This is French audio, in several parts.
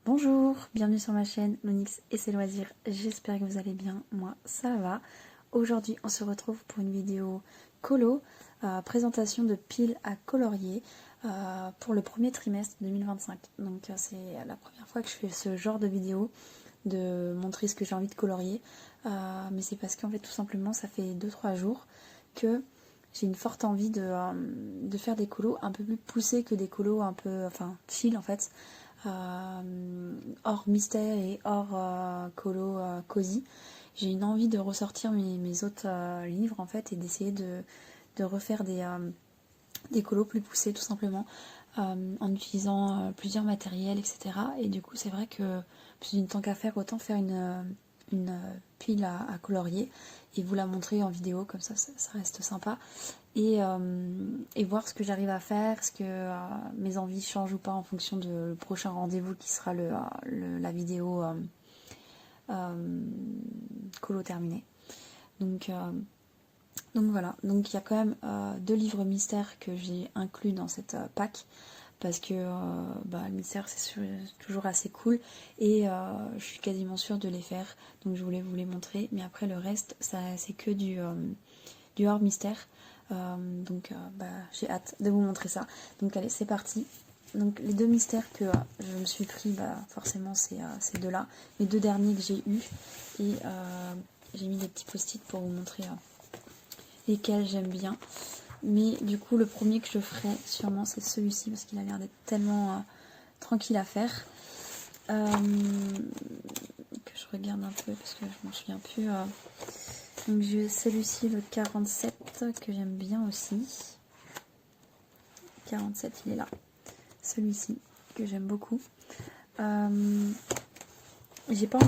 Bonjour, bienvenue sur ma chaîne Nonix et ses loisirs, j'espère que vous allez bien, moi ça va. Aujourd'hui on se retrouve pour une vidéo colo, présentation de piles à colorier pour le premier trimestre 2025. Donc c'est la première fois que je fais ce genre de vidéo, de montrer ce que j'ai envie de colorier. Mais c'est parce qu'en fait tout simplement ça fait 2-3 jours que j'ai une forte envie de faire des colos un peu plus poussés que des colos un peu, enfin chill en fait. Hors mystère et hors colo cosy. J'ai une envie de ressortir mes autres livres en fait et d'essayer de refaire des colos plus poussés tout simplement en utilisant plusieurs matériels etc. Et du coup c'est vrai que plus d'une tant qu'à faire autant faire une pile à colorier et vous la montrer en vidéo comme ça reste sympa et voir ce que j'arrive à faire, ce que mes envies changent ou pas en fonction du prochain rendez-vous qui sera la vidéo colo terminée. Donc voilà, donc il y a quand même 2 livres mystères que j'ai inclus dans cette pack parce que le mystère c'est toujours assez cool et je suis quasiment sûre de les faire, donc je voulais vous les montrer, mais après le reste c'est que du hors mystère. J'ai hâte de vous montrer ça. Donc allez, c'est parti. Donc les 2 mystères que je me suis pris, forcément c'est ces deux-là. Les 2 derniers que j'ai eus. Et j'ai mis des petits post-it pour vous montrer lesquels j'aime bien. Mais du coup le premier que je ferai sûrement c'est celui-ci parce qu'il a l'air d'être tellement tranquille à faire. Que je regarde un peu parce que je m'en souviens plus. Donc j'ai celui-ci, le 47, que j'aime bien aussi. 47, il est là. Celui-ci, que j'aime beaucoup. J'ai pas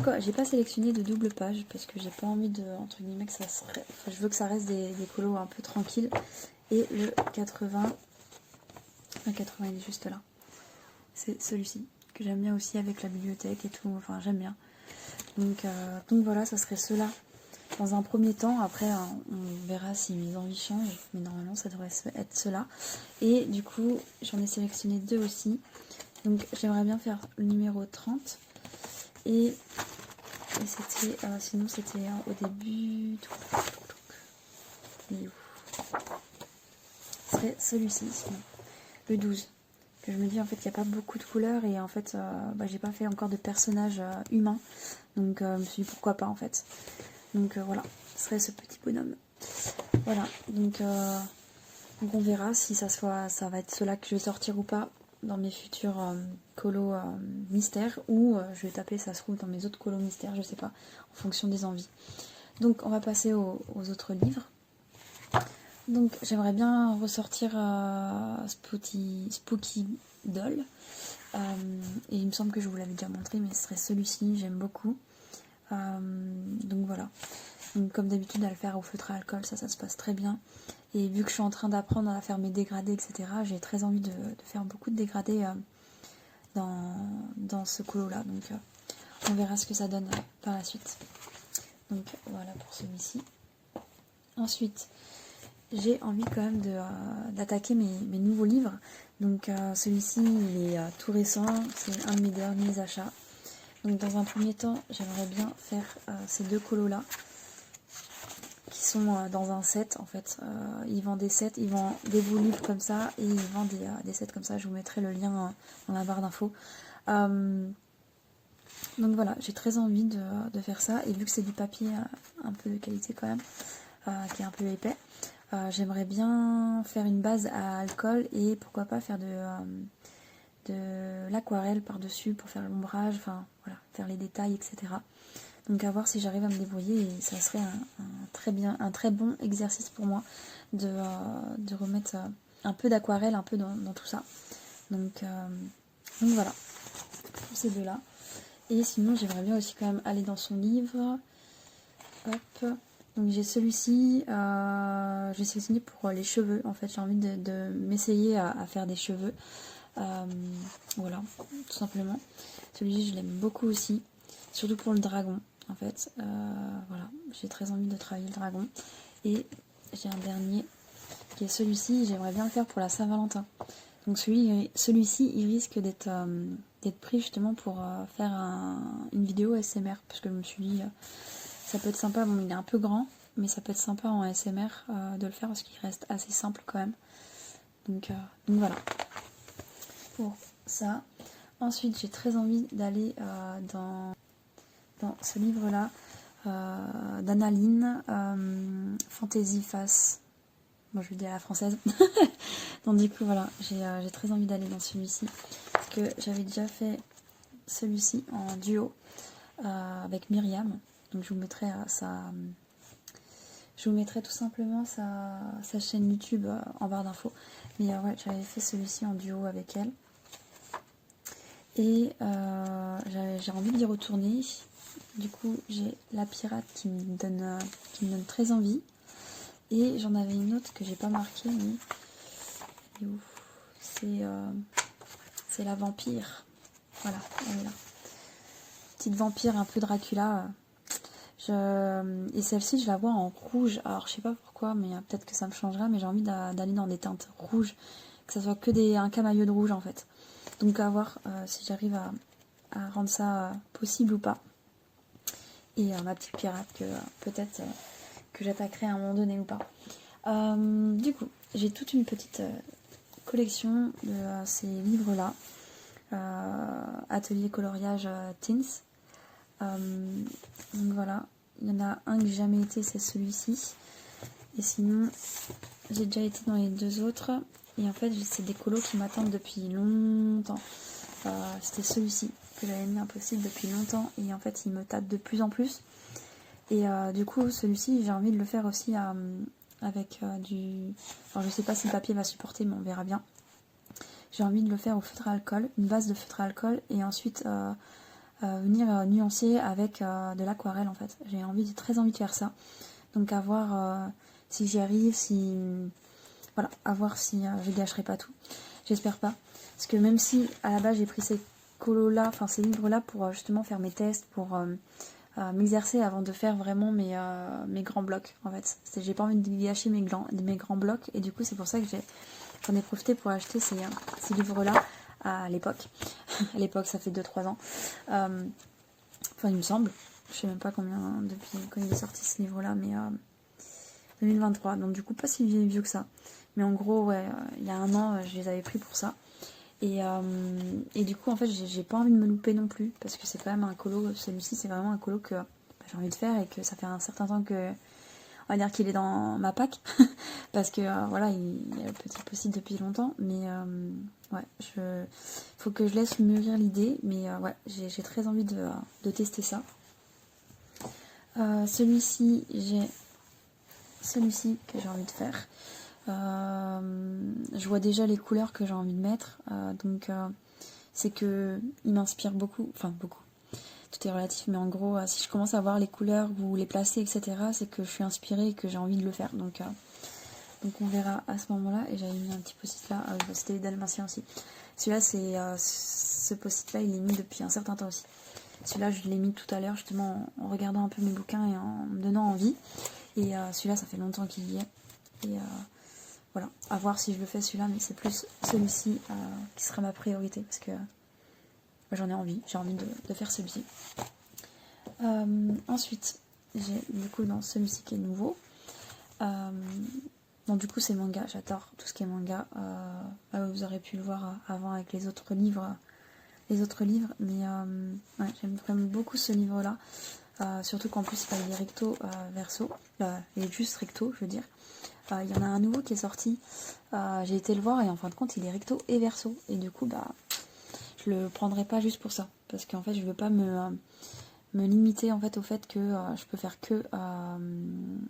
sélectionné de double page parce que j'ai pas envie de, entre guillemets, que ça serait... Enfin, je veux que ça reste des colos un peu tranquilles. Et le 80, il est juste là. C'est celui-ci, que j'aime bien aussi avec la bibliothèque et tout. Enfin, j'aime bien. Donc voilà, ça serait ceux-là. Dans un premier temps, après on verra si mes envies changent, mais normalement ça devrait être cela. Et du coup, j'en ai sélectionné 2 aussi. Donc j'aimerais bien faire le numéro 30. Et c'était, sinon c'était au début. Il est où? Ce serait celui-ci, sinon. Le 12. Que je me dis en fait qu'il n'y a pas beaucoup de couleurs et en fait j'ai pas fait encore de personnage humain. Donc je me suis dit pourquoi pas en fait. Donc voilà, ce serait ce petit bonhomme. Voilà, donc on verra si ça va être cela que je vais sortir ou pas dans mes futurs colos mystères ou je vais taper ça se trouve dans mes autres colos mystères, je sais pas, en fonction des envies. Donc on va passer aux autres livres. Donc j'aimerais bien ressortir Spooky Doll. Et il me semble que je vous l'avais déjà montré, mais ce serait celui-ci, j'aime beaucoup. Donc voilà. Donc, comme d'habitude à le faire au feutre à alcool, ça se passe très bien. Et vu que je suis en train d'apprendre à faire mes dégradés, etc., j'ai très envie de faire beaucoup de dégradés dans ce colo là. Donc on verra ce que ça donne par la suite. Donc voilà pour celui-ci. Ensuite, j'ai envie quand même d'attaquer mes nouveaux livres. Donc celui-ci, il est tout récent, c'est un de mes derniers achats. Donc dans un premier temps, j'aimerais bien faire ces 2 colos là. Qui sont dans un set en fait. Ils vendent des sets, ils vendent des beaux livres comme ça et ils vendent des sets comme ça. Je vous mettrai le lien dans la barre d'infos. Donc voilà, j'ai très envie de faire ça et vu que c'est du papier un peu de qualité quand même, qui est un peu épais, j'aimerais bien faire une base à alcool et pourquoi pas faire de l'aquarelle par-dessus pour faire l'ombrage, enfin voilà, faire les détails, etc. Donc à voir si j'arrive à me débrouiller et ça serait un très bon exercice pour moi de remettre un peu d'aquarelle un peu dans tout ça. Donc voilà, pour ces 2-là. Et sinon j'aimerais bien aussi quand même aller dans son livre. Hop. Donc j'ai celui-ci, je l'ai sélectionné pour les cheveux. En fait j'ai envie de m'essayer à faire des cheveux. Voilà, tout simplement. Celui-ci je l'aime beaucoup aussi, surtout pour le dragon. En fait, voilà, j'ai très envie de travailler le dragon. Et j'ai un dernier qui est celui-ci, j'aimerais bien le faire pour la Saint-Valentin. Donc celui-ci, il risque d'être d'être pris justement pour faire une vidéo ASMR, parce que je me suis dit ça peut être sympa, bon il est un peu grand, mais ça peut être sympa en ASMR de le faire parce qu'il reste assez simple quand même. Donc voilà pour ça. Ensuite j'ai très envie d'aller dans ce livre là d'Annaline, Fantasy Face. Moi je le dis à la française. Donc du coup voilà, j'ai très envie d'aller dans celui-ci. Parce que j'avais déjà fait celui-ci en duo avec Myriam. Donc je vous mettrai je vous mettrai tout simplement sa chaîne YouTube en barre d'infos. Mais ouais, j'avais fait celui-ci en duo avec elle. Et j'ai envie d'y retourner. Du coup, j'ai La Pirate qui me donne très envie. Et j'en avais une autre que j'ai pas marquée, mais c'est La Vampire. Voilà, elle est là. Petite vampire un peu Dracula. Et celle-ci, je la vois en rouge. Alors, je sais pas pourquoi, mais peut-être que ça me changera. Mais j'ai envie d'aller dans des teintes rouges. Que ça soit que un camailleux de rouge, en fait. Donc, à voir si j'arrive à rendre ça possible ou pas. Et ma petite pirate, que peut-être que j'attaquerai à un moment donné ou pas. Du coup, j'ai toute une petite collection de ces livres-là. Atelier coloriage Teens. Donc voilà, il y en a un que j'ai jamais été, c'est celui-ci. Et sinon, j'ai déjà été dans les deux autres. Et en fait, c'est des colos qui m'attendent depuis longtemps. C'était celui-ci que j'avais mis Impossible depuis longtemps. Et en fait, il me tâte de plus en plus. Et du coup, celui-ci, j'ai envie de le faire aussi avec du... Alors, je sais pas si le papier va supporter, mais on verra bien. J'ai envie de le faire au feutre à alcool, une base de feutre à alcool. Et ensuite... venir nuancer avec de l'aquarelle en fait. J'ai très envie de faire ça. Donc à voir si j'y arrive, voilà, à voir si je gâcherai pas tout. J'espère pas. Parce que même si à la base j'ai pris ces colos là, enfin ces livres là pour justement faire mes tests, pour m'exercer avant de faire vraiment mes grands blocs en fait. J'ai pas envie de gâcher mes grands blocs et du coup c'est pour ça que j'en ai profité pour acheter ces livres là à l'époque. À l'époque, ça fait 2-3 ans. Enfin, il me semble. Je sais même pas combien depuis quand il est sorti ce livre-là, mais 2023. Donc du coup, pas si vieux que ça. Mais en gros, ouais, il y a un an, je les avais pris pour ça. Et du coup, en fait, j'ai pas envie de me louper non plus, parce que c'est quand même un colo. Celui-ci, c'est vraiment un colo que j'ai envie de faire et que ça fait un certain temps que... On va dire qu'il est dans ma pack, parce que voilà, il est petit possible depuis longtemps, mais ouais, faut que je laisse mûrir l'idée, mais ouais, j'ai très envie de tester ça. Celui-ci que j'ai envie de faire. Je vois déjà les couleurs que j'ai envie de mettre, donc c'est que il m'inspire beaucoup, enfin beaucoup. Tout est relatif, mais en gros, si je commence à voir les couleurs ou les placer, etc., c'est que je suis inspirée et que j'ai envie de le faire. Donc on verra à ce moment-là. Et j'avais mis un petit post-it là. C'était les Dalmatiens aussi. Celui-là, ce post-it là, il est mis depuis un certain temps aussi. Celui-là, je l'ai mis tout à l'heure, justement, en regardant un peu mes bouquins et en me donnant envie. Et celui-là, ça fait longtemps qu'il y est. Et voilà, à voir si je le fais celui-là, mais c'est plus celui-ci qui sera ma priorité, parce que j'en ai envie. J'ai envie de faire celui-ci. Ensuite, j'ai du coup dans celui-ci qui est nouveau. Donc du coup c'est manga, j'adore tout ce qui est manga. Vous aurez pu le voir avant avec les autres livres, mais ouais, j'aime vraiment beaucoup ce livre-là. Surtout qu'en plus il est recto verso, il est juste recto, je veux dire. Il y en a un nouveau qui est sorti. J'ai été le voir et en fin de compte il est recto et verso. Et du coup je le prendrai pas juste pour ça, parce qu'en fait je veux pas me limiter en fait au fait que je peux faire que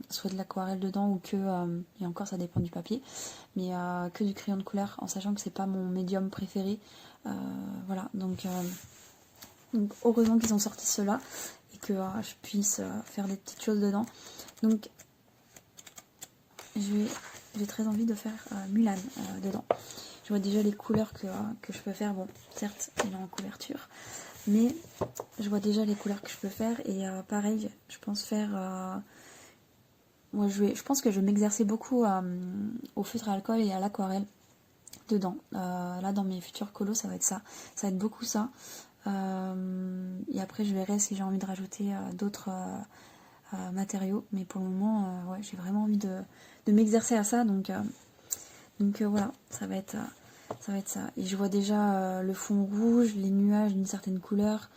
soit de l'aquarelle dedans ou que et encore ça dépend du papier, mais que du crayon de couleur, en sachant que c'est pas mon médium préféré. Voilà, donc heureusement qu'ils ont sorti cela et que je puisse faire des petites choses dedans. Donc j'ai très envie de faire Mulan dedans. Je vois déjà les couleurs que je peux faire. Bon, certes il est en couverture, mais je vois déjà les couleurs que je peux faire. Et pareil, je pense faire... moi, je pense que je vais m'exercer beaucoup au feutre à alcool et à l'aquarelle. dedans. Là dans mes futurs colos ça va être ça. Ça va être beaucoup ça. Et après je verrai si j'ai envie de rajouter d'autres matériaux. Mais pour le moment, ouais, j'ai vraiment envie de m'exercer à ça. Donc voilà, ça va être ça. Et je vois déjà le fond rouge, les nuages d'une certaine couleur.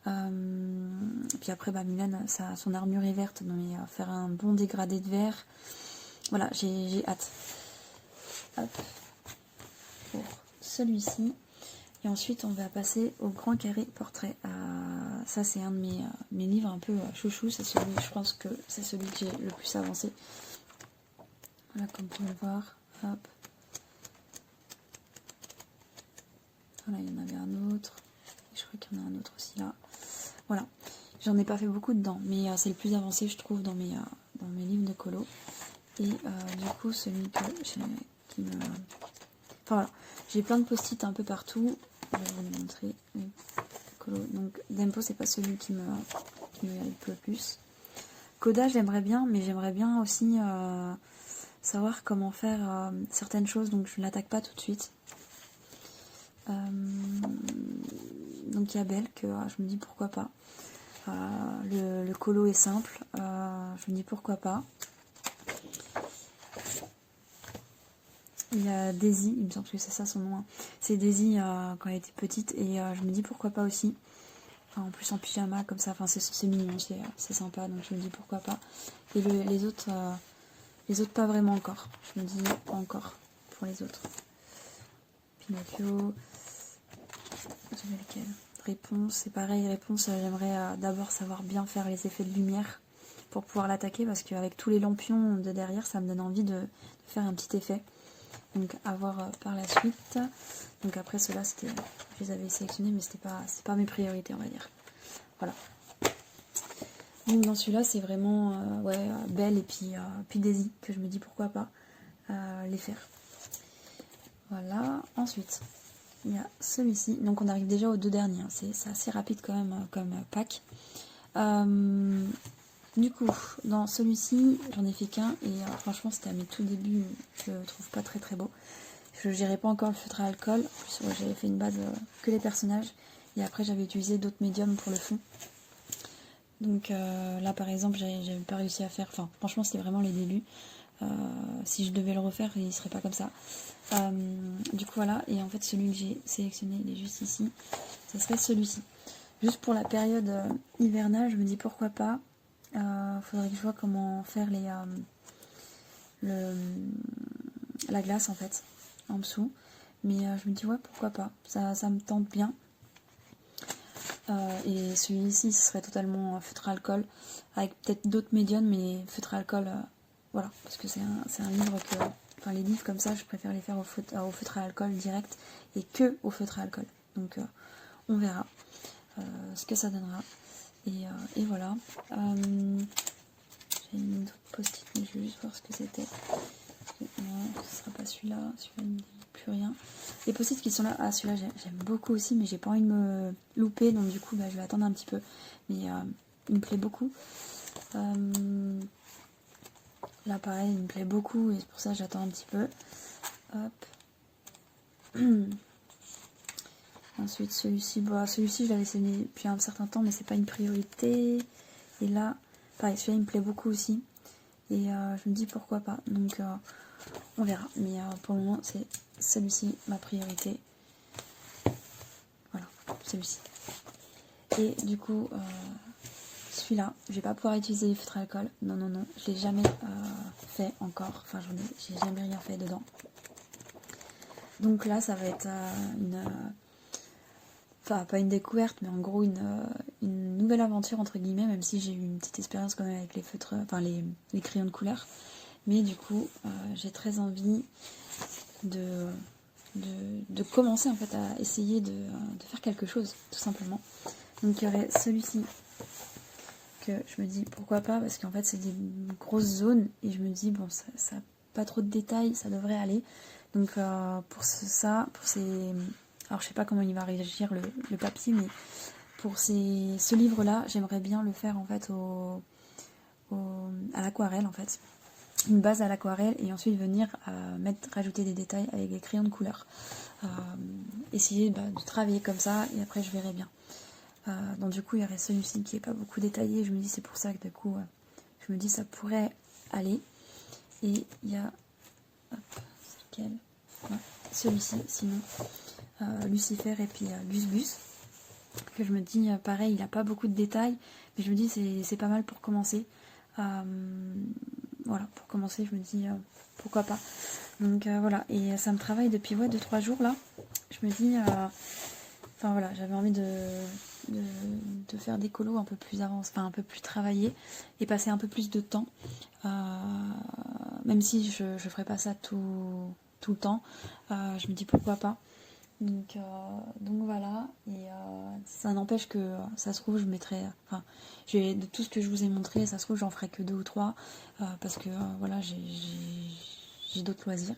Puis après, Mulan, son armure est verte, mais faire un bon dégradé de vert. Voilà, j'ai hâte. Hop, pour celui-ci. Et ensuite, on va passer au grand carré portrait. Ça, c'est un de mes livres un peu chouchou. C'est celui, je pense que c'est celui que j'ai le plus avancé. Voilà, comme vous pouvez le voir. Hop. Voilà, il y en avait un autre. Et je crois qu'il y en a un autre aussi là. Voilà. J'en ai pas fait beaucoup dedans, mais c'est le plus avancé, je trouve, dans mes livres de colo. Et du coup, celui qui me... Enfin voilà, j'ai plein de post-it un peu partout. Je vais vous les montrer. Donc Dempo, c'est pas celui qui me hype le plus. Coda, j'aimerais bien, mais j'aimerais bien aussi savoir comment faire certaines choses, donc je ne l'attaque pas tout de suite. Donc il y a Belle que je me dis pourquoi pas. Le colo est simple, je me dis pourquoi pas. Il y a Daisy, il me semble que c'est ça son nom. Hein. C'est Daisy quand elle était petite et je me dis pourquoi pas aussi. Enfin, en plus en pyjama comme ça, enfin, c'est mignon, c'est sympa, donc je me dis pourquoi pas. Et les autres pas vraiment encore. Je me dis pas encore pour les autres. Pinocchio, j'avais lequel? Réponse, c'est pareil, réponse, j'aimerais d'abord savoir bien faire les effets de lumière pour pouvoir l'attaquer parce qu'avec tous les lampions de derrière, ça me donne envie de faire un petit effet. Donc à voir par la suite. Donc après ceux-là, je les avais sélectionnés, mais c'est pas mes priorités, on va dire. Voilà. Donc dans celui-là, c'est vraiment Belle et puis Daisy que je me dis pourquoi pas les faire. Voilà. Ensuite, il y a celui-ci. Donc on arrive déjà aux deux derniers. Hein. C'est assez rapide quand même comme pack. Du coup, dans celui-ci, j'en ai fait qu'un et franchement, c'était à mes tout débuts. Je le trouve pas très très beau. Je gérais pas encore le feutre à alcool. En plus, j'avais fait une base que les personnages. Et après, j'avais utilisé d'autres médiums pour le fond. Donc là, par exemple, j'avais pas réussi à faire... Enfin, franchement, c'était vraiment les débuts. Si je devais le refaire, il serait pas comme ça. Du coup, voilà. Et en fait, celui que j'ai sélectionné, il est juste ici. Ce serait celui-ci. Juste pour la période hivernale, je me dis pourquoi pas. Faudrait que je vois comment faire la glace en fait en dessous, mais je me dis ouais pourquoi pas, ça me tente bien. Et celui-ci ce serait totalement feutre à alcool avec peut-être d'autres médiums, mais feutre à alcool voilà, parce que c'est un livre que, enfin les livres comme ça je préfère les faire au feutre à alcool direct et que au feutre à alcool, donc on verra ce que ça donnera. Et voilà. J'ai mis d'autres post-it, mais je vais juste voir ce que c'était. Non, ce sera pas celui-là. Celui-là ne me dit plus rien. Les post-it qui sont là, celui-là j'aime beaucoup aussi, mais j'ai pas envie de me louper, donc du coup je vais attendre un petit peu. Mais il me plaît beaucoup. Là pareil, il me plaît beaucoup et c'est pour ça que j'attends un petit peu. Hop. Ensuite celui-ci, celui-ci je l'avais essayé depuis un certain temps, mais c'est pas une priorité. Et là, pareil, celui-là il me plaît beaucoup aussi. Et je me dis pourquoi pas. Donc on verra. Mais pour le moment c'est celui-ci ma priorité. Voilà, celui-ci. Et du coup, celui-là, je vais pas pouvoir utiliser les feutres à alcool. Non, non, non. Je l'ai jamais fait encore. Enfin, j'ai jamais rien fait dedans. Donc là, ça va être enfin pas une découverte, mais en gros une nouvelle aventure entre guillemets, même si j'ai eu une petite expérience quand même avec les feutres, enfin les crayons de couleur. Mais du coup, j'ai très envie de commencer en fait à essayer de faire quelque chose, tout simplement. Donc il y aurait celui-ci que je me dis pourquoi pas, parce qu'en fait c'est des grosses zones et je me dis bon ça pas trop de détails, ça devrait aller. Donc pour ces... Alors je sais pas comment il va réagir le papier, mais pour ce livre-là, j'aimerais bien le faire en fait à l'aquarelle en fait. une base à l'aquarelle et ensuite venir rajouter des détails avec des crayons de couleur. Essayer de travailler comme ça et après je verrai bien. Donc du coup il y aurait celui-ci qui est pas beaucoup détaillé, je me dis c'est pour ça que du coup je me dis ça pourrait aller. Et il y a c'est lequel, ouais, celui-ci sinon Lucifer et puis Gus Gus, que je me dis pareil il n'a pas beaucoup de détails mais je me dis c'est pas mal pour commencer. Voilà, pour commencer je me dis pourquoi pas. Donc voilà, et ça me travaille depuis 2-3 jours là. Je me dis enfin voilà, j'avais envie de faire des colos un peu plus avancés, enfin un peu plus travaillés et passer un peu plus de temps, même si je ferai pas ça tout le temps. Je me dis pourquoi pas. Donc voilà, et ça n'empêche que ça se trouve je mettrai, enfin de tout ce que je vous ai montré, ça se trouve j'en ferai que 2 ou 3 parce que voilà j'ai d'autres loisirs.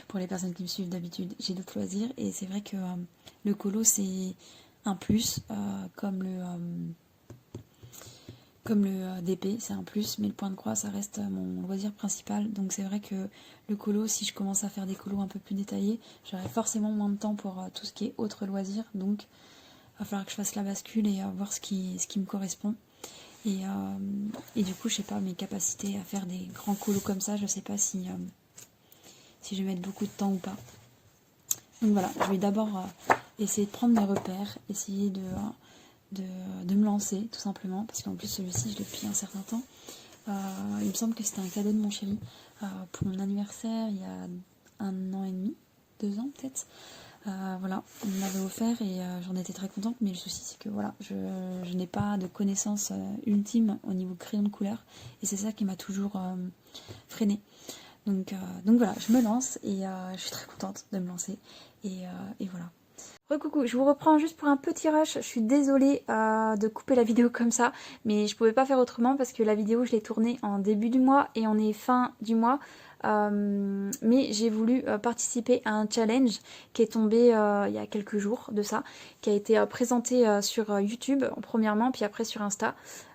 Pour les personnes qui me suivent d'habitude, j'ai d'autres loisirs et c'est vrai que le colo c'est un plus, comme le DP c'est un plus, mais le point de croix ça reste mon loisir principal. Donc c'est vrai que le colo, si je commence à faire des colos un peu plus détaillés, j'aurai forcément moins de temps pour tout ce qui est autre loisir. Donc il va falloir que je fasse la bascule et voir ce qui me correspond. Et du coup je sais pas, mes capacités à faire des grands colos comme ça, je sais pas si je vais mettre beaucoup de temps ou pas. Donc voilà, je vais d'abord essayer de prendre mes repères, essayer de me lancer tout simplement, parce qu'en plus celui-ci je l'ai depuis un certain temps. Il me semble que c'était un cadeau de mon chéri pour mon anniversaire il y a 1 an et demi, 2 ans peut-être. Voilà, il me l'avait offert et j'en étais très contente, mais le souci c'est que voilà, je n'ai pas de connaissances ultimes au niveau crayon de couleur et c'est ça qui m'a toujours freinée. Donc voilà, je me lance et je suis très contente de me lancer et voilà. Recoucou, je vous reprends juste pour un petit rush, je suis désolée de couper la vidéo comme ça, mais je pouvais pas faire autrement parce que la vidéo je l'ai tournée en début du mois et on est fin du mois. Mais j'ai voulu participer à un challenge qui est tombé il y a quelques jours de ça, qui a été présenté sur YouTube premièrement, puis après sur Insta.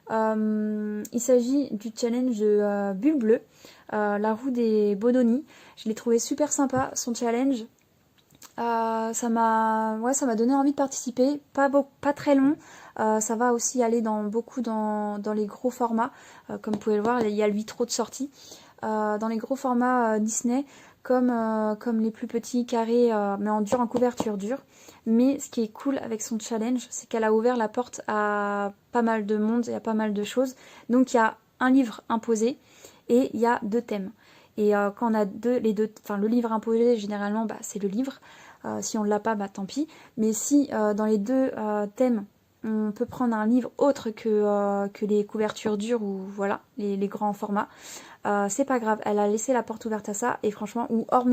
Il s'agit du challenge de Bulle Bleue, la roue des Bodoni. Je l'ai trouvé super sympa, son challenge. Ça m'a donné envie de participer, pas très long, ça va aussi aller beaucoup dans les gros formats, comme vous pouvez le voir, il y a le vitraux de sortie, dans les gros formats Disney, comme les plus petits carrés, mais en couverture dure. Mais ce qui est cool avec son challenge, c'est qu'elle a ouvert la porte à pas mal de monde et à pas mal de choses. Donc il y a un livre imposé et il y a 2 thèmes. Et quand on a le livre imposé, généralement, c'est le livre. Si on ne l'a pas, tant pis. Mais si dans les 2 thèmes, on peut prendre un livre autre que les couvertures dures ou voilà, les grands formats, c'est pas grave. Elle a laissé la porte ouverte à ça. Et franchement, ou hors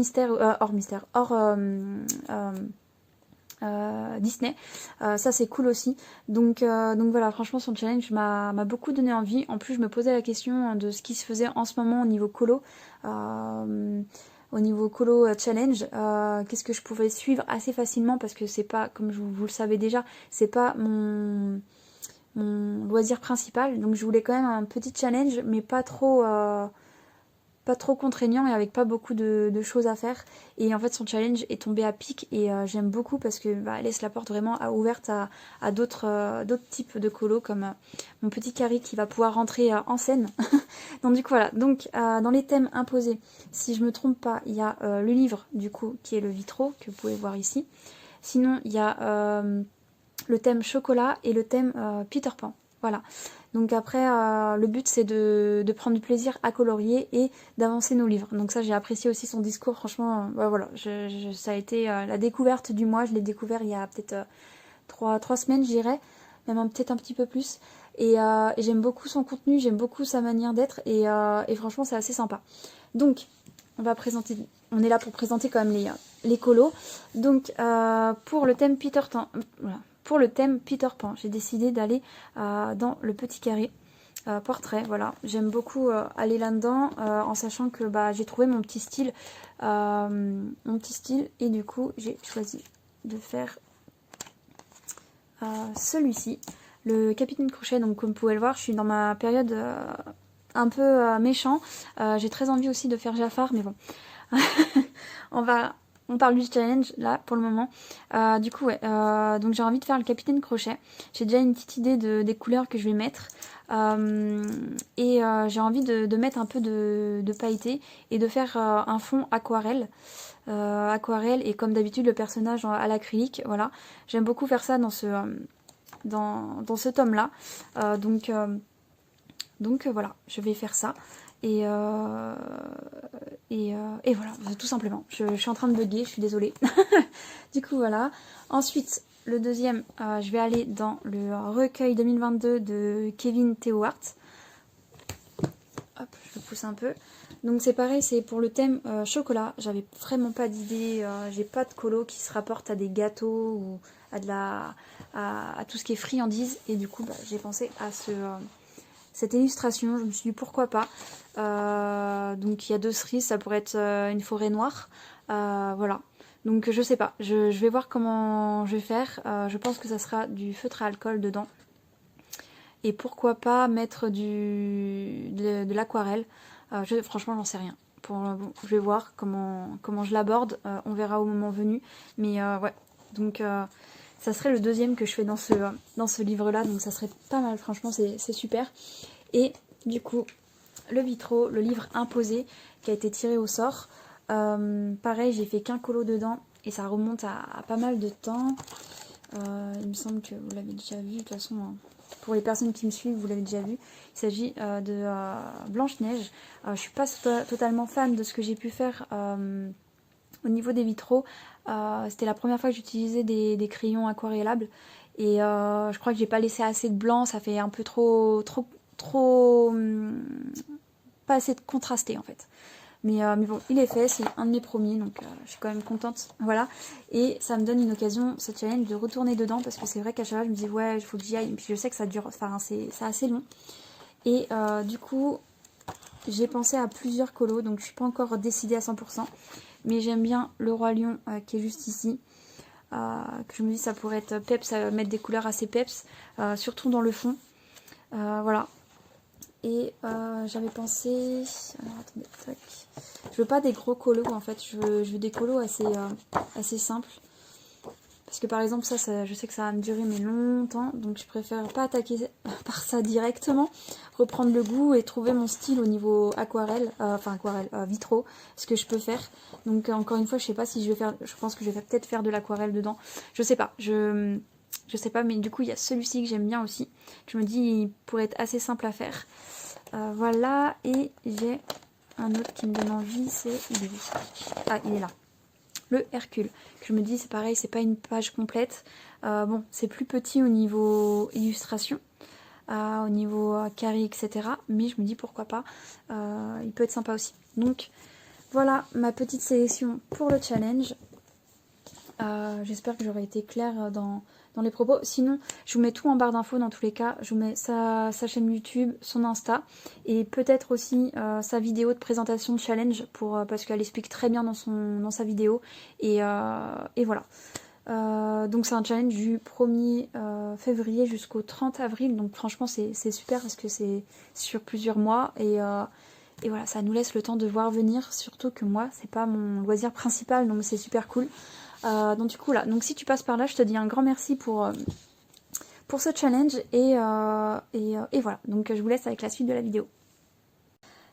Disney, ça c'est cool aussi. Donc voilà, franchement son challenge m'a beaucoup donné envie. En plus je me posais la question de ce qui se faisait en ce moment au niveau colo, challenge, qu'est-ce que je pouvais suivre assez facilement parce que c'est pas, comme vous le savez déjà, c'est pas mon loisir principal. Donc je voulais quand même un petit challenge mais pas trop contraignant et avec pas beaucoup de choses à faire. Et en fait son challenge est tombé à pic et j'aime beaucoup parce que elle laisse la porte vraiment ouverte à d'autres types de colos comme mon petit Carré qui va pouvoir rentrer en scène. Donc du coup voilà, donc dans les thèmes imposés, si je me trompe pas, il y a le livre du coup qui est le vitraux que vous pouvez voir ici. Sinon il y a le thème chocolat et le thème Peter Pan. Voilà. Donc après, le but c'est de prendre du plaisir à colorier et d'avancer nos livres. Donc ça, j'ai apprécié aussi son discours. Franchement, voilà, ça a été la découverte du mois. Je l'ai découvert il y a peut-être 3 semaines, je dirais, même peut-être un petit peu plus. Et j'aime beaucoup son contenu, j'aime beaucoup sa manière d'être et franchement, c'est assez sympa. Donc, on est là pour présenter quand même les colos. Donc, pour le thème Peter Pan, voilà. Pour le thème Peter Pan, j'ai décidé d'aller dans le petit carré portrait. Voilà, j'aime beaucoup aller là-dedans en sachant que j'ai trouvé mon petit style, et du coup j'ai choisi de faire celui-ci, le Capitaine Crochet. Donc comme vous pouvez le voir, je suis dans ma période méchant. J'ai très envie aussi de faire Jafar, mais bon. On parle du challenge là pour le moment. Du coup, ouais, donc j'ai envie de faire le Capitaine Crochet. J'ai déjà une petite idée des couleurs que je vais mettre. J'ai envie de mettre un peu de pailleté et de faire un fond aquarelle. Aquarelle et comme d'habitude le personnage à l'acrylique. Voilà, j'aime beaucoup faire ça dans ce tome là. Donc voilà, je vais faire ça. Et voilà, tout simplement. Je suis en train de bugger, je suis désolée. Du coup, voilà. Ensuite, le deuxième, je vais aller dans le recueil 2022 de Kevin Théohart. Hop, je le pousse un peu. Donc c'est pareil, c'est pour le thème chocolat. J'avais vraiment pas d'idée, j'ai pas de colo qui se rapporte à des gâteaux ou à tout ce qui est friandise. Et du coup, j'ai pensé à cette illustration, je me suis dit pourquoi pas. Donc il y a 2 cerises, ça pourrait être une forêt noire. Voilà. Donc je sais pas, je vais voir comment je vais faire. Je pense que ça sera du feutre à alcool dedans. Et pourquoi pas mettre de l'aquarelle. Franchement, j'en sais rien. Je vais voir comment je l'aborde. On verra au moment venu. Mais ouais, donc ça serait le deuxième que je fais dans ce livre-là. Donc ça serait pas mal, franchement, c'est super. Et du coup, le Vitro, le livre imposé qui a été tiré au sort. Pareil, j'ai fait qu'un colo dedans. Et ça remonte à pas mal de temps. Il me semble que vous l'avez déjà vu. De toute façon, pour les personnes qui me suivent, vous l'avez déjà vu. Il s'agit de Blanche-Neige. Je suis pas totalement fan de ce que j'ai pu faire au niveau des vitraux. C'était la première fois que j'utilisais des crayons aquarellables. Et je crois que j'ai pas laissé assez de blanc. Ça fait un peu trop pas assez de contrasté en fait. Mais bon, il est fait, c'est un de mes premiers, donc je suis quand même contente. Voilà. Et ça me donne une occasion, ce challenge, de retourner dedans, parce que c'est vrai qu'à chaque fois, je me dis, ouais, il faut que j'y aille. Et puis je sais que ça dure, enfin, c'est assez long. Et du coup, j'ai pensé à plusieurs colos, donc je suis pas encore décidée à 100%. Mais j'aime bien le Roi Lion qui est juste ici. Que je me dis, ça pourrait être peps, mettre des couleurs assez peps, surtout dans le fond. Voilà. Et j'avais pensé... Alors attendez, tac. Je veux pas des gros colos en fait, je veux des colos assez simples. Parce que par exemple ça, je sais que ça va me durer mais longtemps, donc je préfère pas attaquer par ça directement, reprendre le goût et trouver mon style au niveau aquarelle, vitro, ce que je peux faire. Donc encore une fois, je sais pas si je vais faire, je pense que je vais peut-être faire de l'aquarelle dedans, je sais pas, je sais pas, mais du coup il y a celui-ci que j'aime bien aussi, que je me dis il pourrait être assez simple à faire. Voilà, et j'ai un autre qui me donne envie, c'est... il est là. Le Hercule, que je me dis c'est pareil, c'est pas une page complète. Bon, c'est plus petit au niveau illustration, au niveau carré, etc. Mais je me dis pourquoi pas, il peut être sympa aussi. Donc voilà ma petite sélection pour le challenge. J'espère que j'aurai été claire dans les propos. Sinon, je vous mets tout en barre d'infos dans tous les cas. Je vous mets sa chaîne YouTube, son Insta et peut-être aussi sa vidéo de présentation de challenge parce qu'elle explique très bien dans sa vidéo. Et voilà. Donc c'est un challenge du 1er février jusqu'au 30 avril. Donc franchement, c'est super parce que c'est sur plusieurs mois. Et voilà, ça nous laisse le temps de voir venir. Surtout que moi, c'est pas mon loisir principal, donc c'est super cool. Donc du coup là, donc si tu passes par là, je te dis un grand merci pour ce challenge et voilà. Donc je vous laisse avec la suite de la vidéo.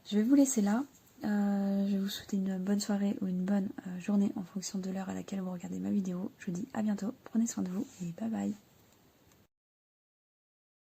Je vais vous laisser là. Je vais vous souhaiter une bonne soirée ou une bonne journée en fonction de l'heure à laquelle vous regardez ma vidéo. Je vous dis à bientôt, prenez soin de vous et bye bye.